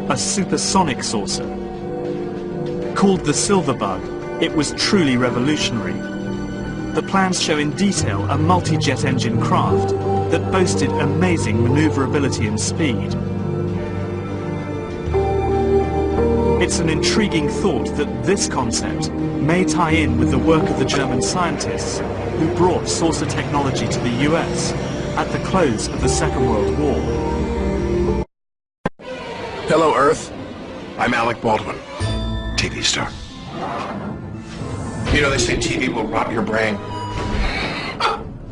a supersonic saucer. Called the Silver Bug, it was truly revolutionary. The plans show in detail a multi-jet engine craft that boasted amazing maneuverability and speed. It's an intriguing thought that this concept may tie in with the work of the German scientists who brought saucer technology to the US at the close of the Second World War. Hello, Earth. I'm Alec Baldwin, TV star. You know, they say TV will rot your brain.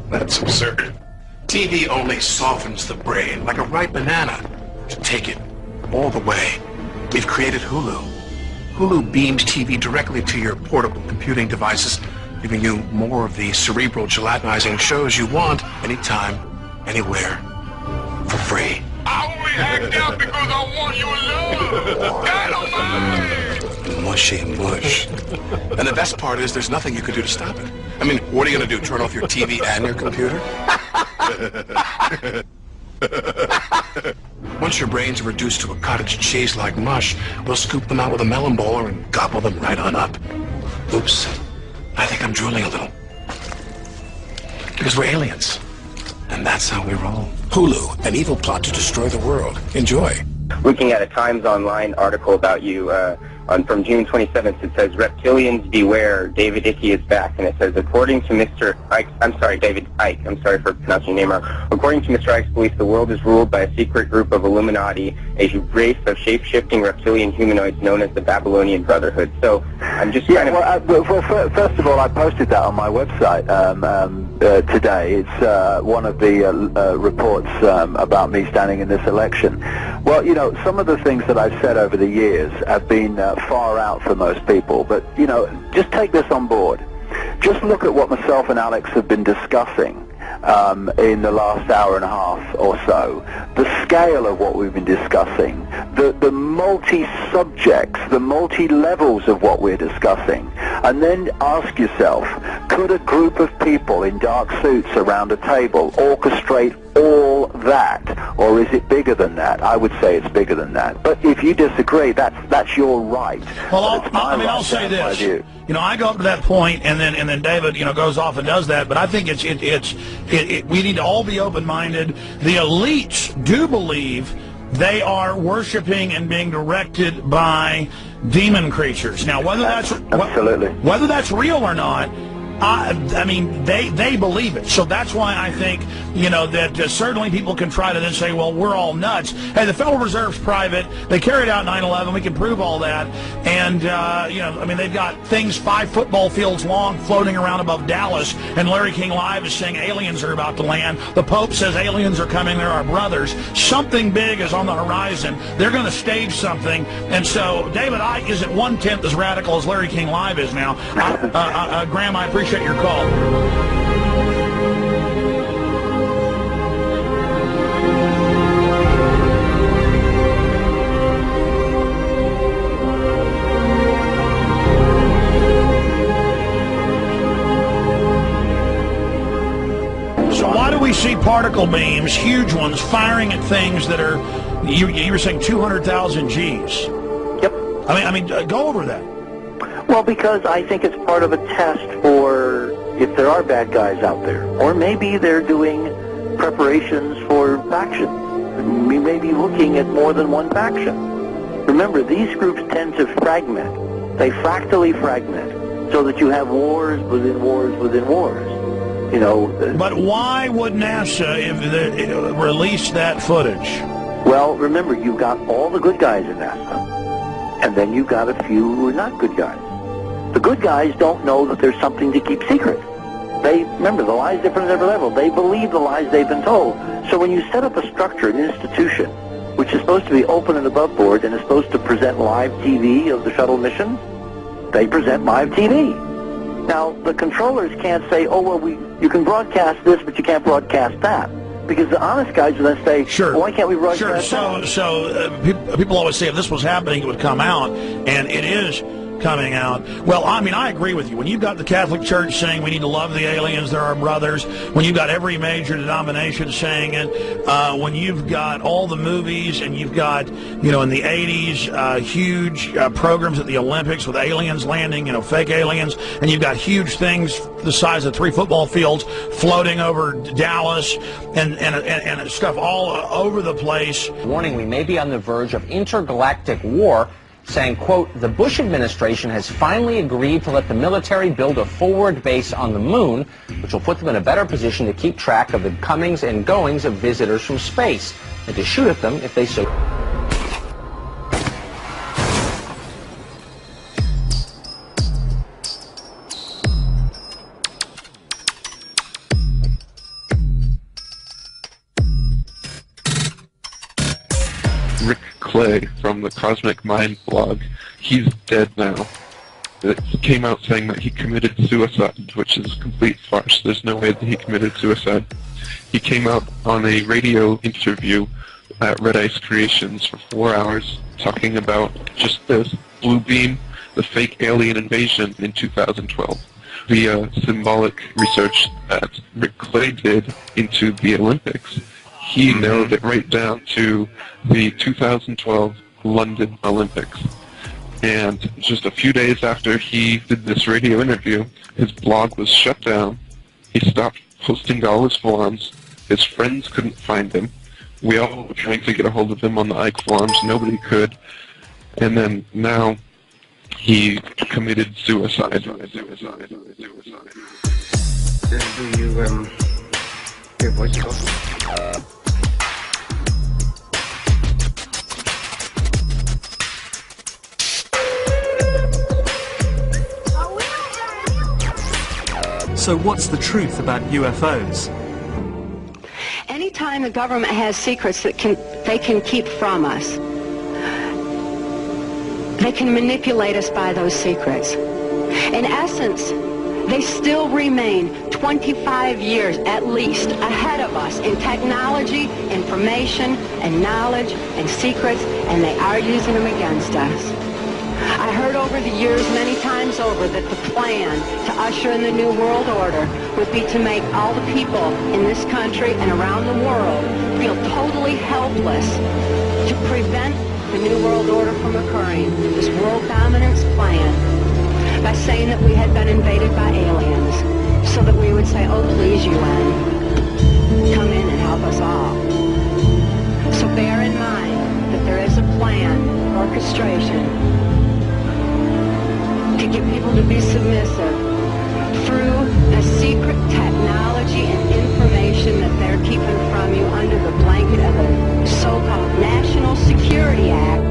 That's absurd. TV only softens the brain like a ripe banana to take it all the way. We've created Hulu. Hulu beams TV directly to your portable computing devices, giving you more of the cerebral gelatinizing shows you want anytime, anywhere, for free. I only act out because I want your love. Dynamite! Mushy mush. And the best part is there's nothing you can do to stop it. I mean, what are you going to do, turn off your TV and your computer? Once your brains are reduced to a cottage cheese-like mush, we'll scoop them out with a melon bowler and gobble them right on up. Oops. I think I'm drooling a little. Because we're aliens. And that's how we roll. Hulu, an evil plot to destroy the world. Enjoy. Looking at a Times Online article about you from June 27th, it says, "Reptilians beware, David Icke is back." And it says, according to Mr. Ike, David Icke, I'm sorry for pronouncing your name wrong. According to Mr. Ike's belief, the world is ruled by a secret group of Illuminati, a race of shape-shifting reptilian humanoids known as the Babylonian Brotherhood. So I'm just kind of... Well, first of all, I posted that on my website today. It's one of the reports about me standing in this election. Well, you know, some of the things that I've said over the years have been far out for most people, but, you know, just take this on board. Just look at what myself and Alex have been discussing in the last hour and a half or so. The scale of what we've been discussing, the multi-subjects, the multi-levels of what we're discussing, and then ask yourself, could a group of people in dark suits around a table orchestrate all that, or is it bigger than that? I would say it's bigger than that. But if you disagree, that's your right. Well, I'll say this. You know, I go up to that point, and then David, you know, goes off and does that. But I think we need to all be open-minded. The elites do believe they are worshiping and being directed by demon creatures. Now, whether that's whether that's real or not, I mean, they believe it. So that's why I think, you know, that certainly people can try to then say, well, we're all nuts. Hey, the Federal Reserve's private. They carried out 9/11. We can prove all that. And, you know, I mean, they've got things 5 football fields long floating around above Dallas. And Larry King Live is saying aliens are about to land. The Pope says aliens are coming. They're our brothers. Something big is on the horizon. They're going to stage something. And so David Icke isn't 1/10 as radical as Larry King Live is now. Graham, I appreciate your call. So why do we see particle beams, huge ones, firing at things that are, you were saying 200,000 Gs? Yep. I mean, go over that. Well, because I think it's part of a test for if there are bad guys out there. Or maybe they're doing preparations for faction. We may be looking at more than one faction. Remember, these groups tend to fragment. They fractally fragment so that you have wars within wars within wars. You know. But why would NASA release that footage? Well, remember, you've got all the good guys in NASA, and then you've got a few who are not good guys. The good guys don't know that there's something to keep secret. Remember, the lie's different at every level. They believe the lies they've been told. So when you set up a structure, an institution, which is supposed to be open and above board and is supposed to present live TV of the shuttle mission, they present live TV. Now, the controllers can't say, oh, well, you can broadcast this, but you can't broadcast that. Because the honest guys will then say, sure. Well, why can't we broadcast that? So people always say if this was happening, it would come out, and it is coming out. Well, I mean, I agree with you. When you've got the Catholic Church saying we need to love the aliens, they're our brothers, when you've got every major denomination saying it, when you've got all the movies and you've got, you know, in the 80s, huge programs at the Olympics with aliens landing, you know, fake aliens, and you've got huge things the size of 3 football fields floating over Dallas and stuff all over the place. Warning we may be on the verge of intergalactic war, saying, quote, the Bush administration has finally agreed to let the military build a forward base on the moon, which will put them in a better position to keep track of the comings and goings of visitors from space, and to shoot at them if they so... Rick Clay from the Cosmic Mind blog, he's dead now. It came out saying that he committed suicide, which is a complete farce. There's no way that he committed suicide. He came out on a radio interview at Red Ice Creations for 4 hours talking about just this blue beam, the fake alien invasion in 2012. The symbolic research that Rick Clay did into the Olympics, he narrowed it right down to the 2012 London Olympics. And just a few days after he did this radio interview, his blog was shut down. He stopped posting to all his forums. His friends couldn't find him. We all were trying to get a hold of him on the Ike forums. Nobody could. And then now he committed suicide. Do you, your voice go? So what's the truth about UFOs? Anytime the government has secrets that they can keep from us, they can manipulate us by those secrets. In essence, they still remain 25 years at least ahead of us in technology, information, and knowledge, and secrets, and they are using them against us. I heard over the years, many times over, that the plan to usher in the New World Order would be to make all the people in this country and around the world feel totally helpless to prevent the New World Order from occurring, this world dominance plan, by saying that we had been invaded by aliens, so that we would say, oh please UN, come in and help us all. So bear in mind that there is a plan, orchestration, to get people to be submissive through a secret technology and information that they're keeping from you under the blanket of a so-called National Security Act.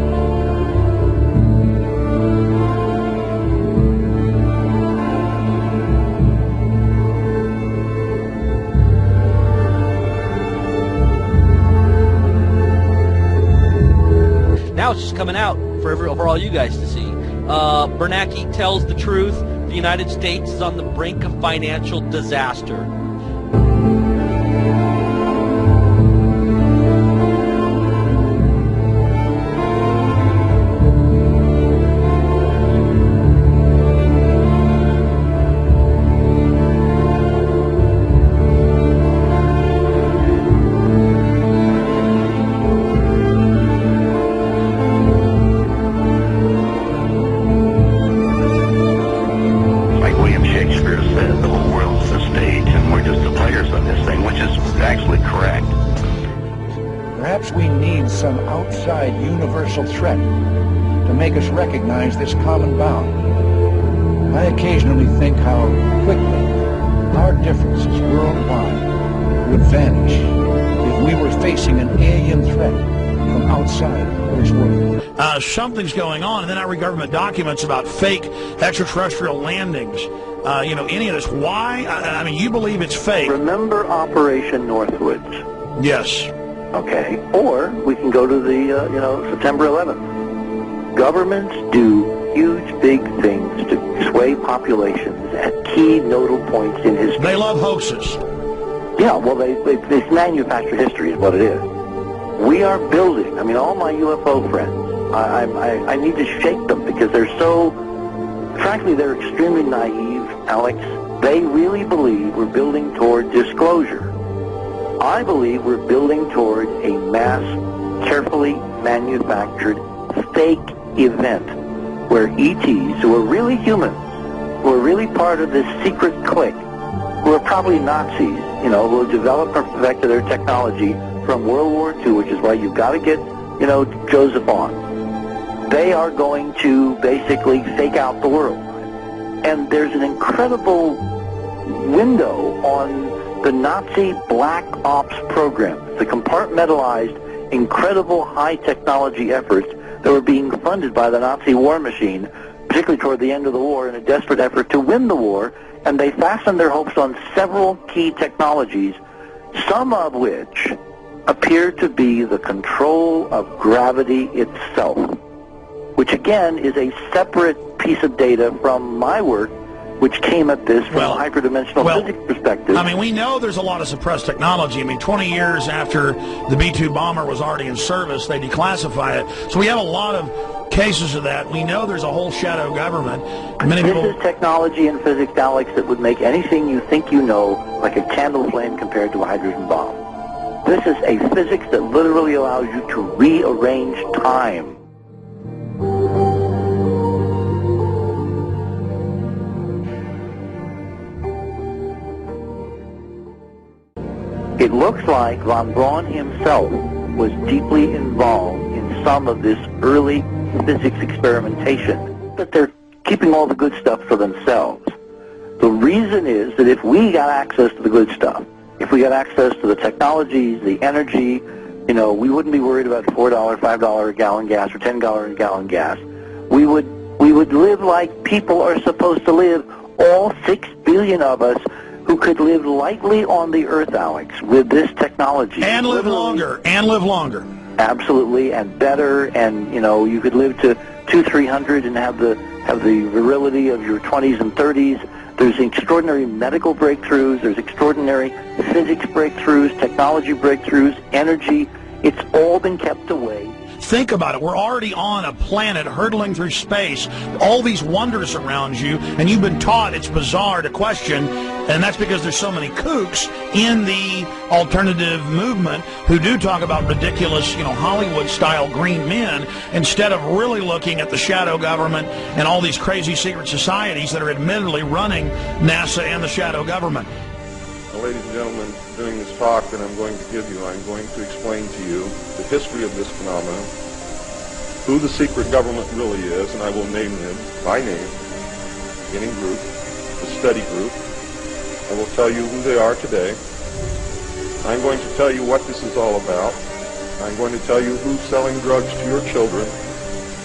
Now it's just coming out for all you guys to see. Bernanke tells the truth. The United States is on the brink of financial disaster. Some outside universal threat to make us recognize this common bound. I occasionally think how quickly our differences worldwide would vanish if we were facing an alien threat from outside this world. Something's going on, and then I read government documents about fake extraterrestrial landings. You know, any of this. Why? I mean, you believe it's fake. Remember Operation Northwoods? Yes. Okay, or we can go to the, September 11th. Governments do huge, big things to sway populations at key nodal points in history. They love hoaxes. Yeah, well, they manufacture history is what it is. We are building, all my UFO friends, I need to shake them because they're so frankly, they're extremely naive, Alex. They really believe we're building toward disclosure. I believe we're building toward a mass, carefully manufactured fake event where ETs, who are really humans, who are really part of this secret clique, who are probably Nazis, who have developed or perfected their technology from World War II, which is why you've got to get, Joseph on. They are going to basically fake out the world. And there's an incredible window on the Nazi Black Ops program, the compartmentalized, incredible high technology efforts that were being funded by the Nazi war machine, particularly toward the end of the war, in a desperate effort to win the war, and they fastened their hopes on several key technologies, some of which appear to be the control of gravity itself, which again is a separate piece of data from my work, which came at this from a hyperdimensional physics perspective. I mean, we know there's a lot of suppressed technology. I mean, 20 years after the B-2 bomber was already in service, they declassify it. So we have a lot of cases of that. We know there's a whole shadow government. This is technology in physics, Alex, that would make anything you think you know like a candle flame compared to a hydrogen bomb. This is a physics that literally allows you to rearrange time. It looks like von Braun himself was deeply involved in some of this early physics experimentation, but they're keeping all the good stuff for themselves. The reason is that if we got access to the good stuff, if we got access to the technologies, the energy, we wouldn't be worried about $4, $5 a gallon gas or $10 a gallon gas. We would live like people are supposed to live, all 6 billion of us, who could live lightly on the earth, Alex, with this technology. And live longer, Absolutely, and better, and, you could live to 200-300 and have the virility of your 20s and 30s. There's extraordinary medical breakthroughs, there's extraordinary physics breakthroughs, technology breakthroughs, energy. It's all been kept away. Think about it. We're already on a planet hurtling through space, all these wonders around you, and you've been taught it's bizarre to question, and that's because there's so many kooks in the alternative movement who do talk about ridiculous, Hollywood-style green men, instead of really looking at the shadow government and all these crazy secret societies that are admittedly running NASA and the shadow government. Now, ladies and gentlemen, during this talk that I'm going to give you, I'm going to explain to you the history of this phenomenon, who the secret government really is, and I will name them by name, beginning group, the study group. I will tell you who they are today. I'm going to tell you what this is all about. I'm going to tell you who's selling drugs to your children,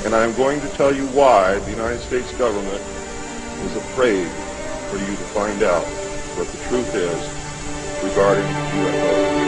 and I'm going to tell you why the United States government is afraid for you to find out what the truth is regarding UFOs.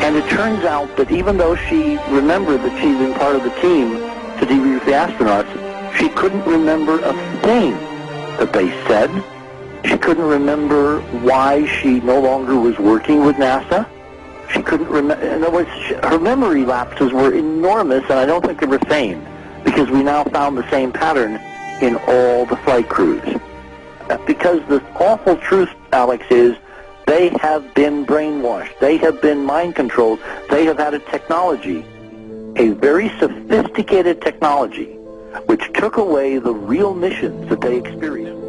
And it turns out that even though she remembered that she'd been part of the team to debrief the astronauts, she couldn't remember a thing that they said. She couldn't remember why she no longer was working with NASA. She couldn't remember. In other words, her memory lapses were enormous, and I don't think they were feigned, because we now found the same pattern in all the flight crews. Because the awful truth, Alex, is they have been brainwashed. They have been mind controlled. They have had a technology, a very sophisticated technology, which took away the real missions that they experienced.